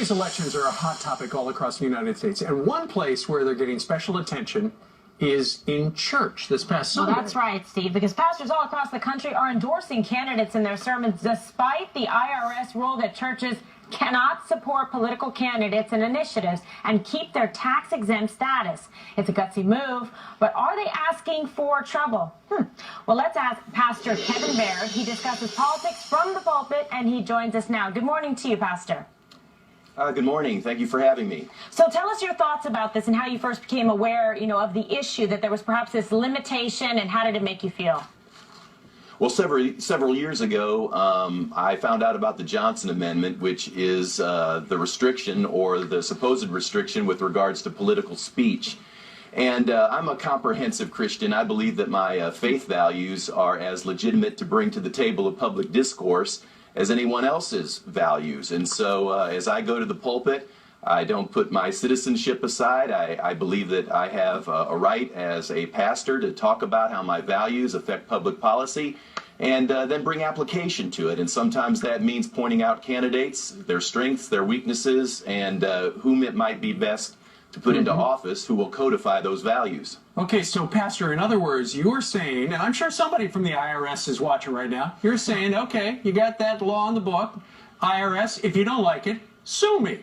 Today's elections are a hot topic all across the United States, and one place where they're getting special attention is in church this past Sunday. Well, that's right, Steve, because pastors all across the country are endorsing candidates in their sermons despite the IRS rule that churches cannot support political candidates and initiatives and keep their tax-exempt status. It's a gutsy move, but are they asking for trouble? Well, let's ask Pastor Kevin Baird. He discusses politics from the pulpit, and he joins us now. Good morning to you, Pastor. Good morning. Thank you for having me. So tell us your thoughts about this and how you first became aware, of the issue, that there was perhaps this limitation, and how did it make you feel? Well, several years ago, I found out about the Johnson Amendment, which is the restriction or the supposed restriction with regards to political speech. And I'm a comprehensive Christian. I believe that my faith values are as legitimate to bring to the table of public discourse as anyone else's values. And so as I go to the pulpit, I don't put my citizenship aside. I believe that I have a right as a pastor to talk about how my values affect public policy and then bring application to it. And sometimes that means pointing out candidates, their strengths, their weaknesses, and whom it might be best to put into office who will codify those values. Okay, so Pastor, in other words, you're saying, and I'm sure somebody from the IRS is watching right now, you're saying, okay, you got that law in the book, IRS, if you don't like it, sue me.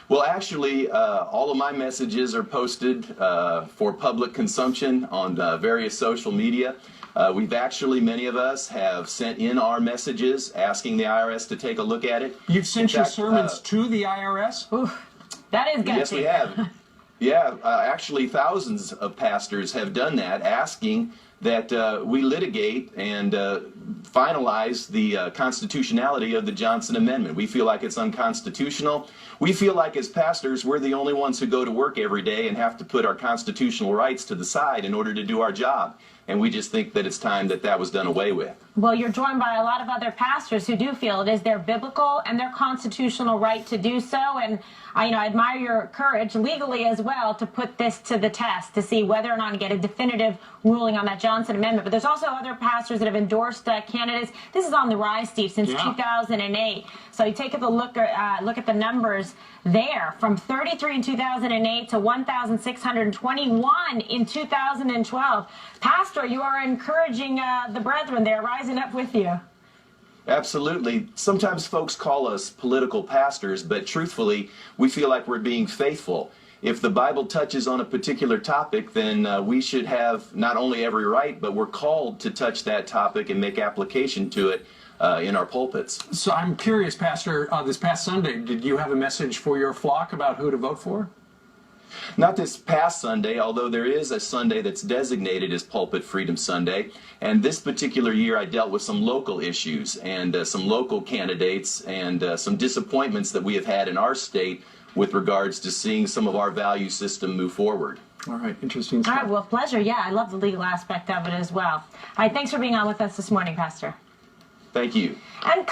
Well, actually, all of my messages are posted for public consumption on various social media. Many of us have sent in our messages asking the IRS to take a look at it. You've sent your sermons to the IRS? Oof, that is gutsy. Yes, we have. Yeah, actually thousands of pastors have done that, asking that we litigate and finalize the constitutionality of the Johnson Amendment. We feel like it's unconstitutional. We feel like as pastors we're the only ones who go to work every day and have to put our constitutional rights to the side in order to do our job. And we just think that it's time that that was done away with. Well, you're joined by a lot of other pastors who do feel it is their biblical and their constitutional right to do so. And I admire your courage legally as well to put this to the test to see whether or not to get a definitive ruling on that Johnson Amendment. But there's also other pastors that have endorsed candidates. This is on the rise, Steve, since 2008. So you take a look at the numbers there, from 33 in 2008 to 1,621 in 2012. Pastor, you are encouraging the brethren there, rising up with you. Absolutely. Sometimes folks call us political pastors, but truthfully, we feel like we're being faithful. If the Bible touches on a particular topic, then we should have not only every right, but we're called to touch that topic and make application to it in our pulpits. So I'm curious, Pastor, this past Sunday, did you have a message for your flock about who to vote for? Not this past Sunday, although there is a Sunday that's designated as Pulpit Freedom Sunday. And this particular year I dealt with some local issues and some local candidates and some disappointments that we have had in our state with regards to seeing some of our value system move forward. All right, interesting stuff. All right, well, pleasure. Yeah, I love the legal aspect of it as well. All right, thanks for being on with us this morning, Pastor. Thank you. And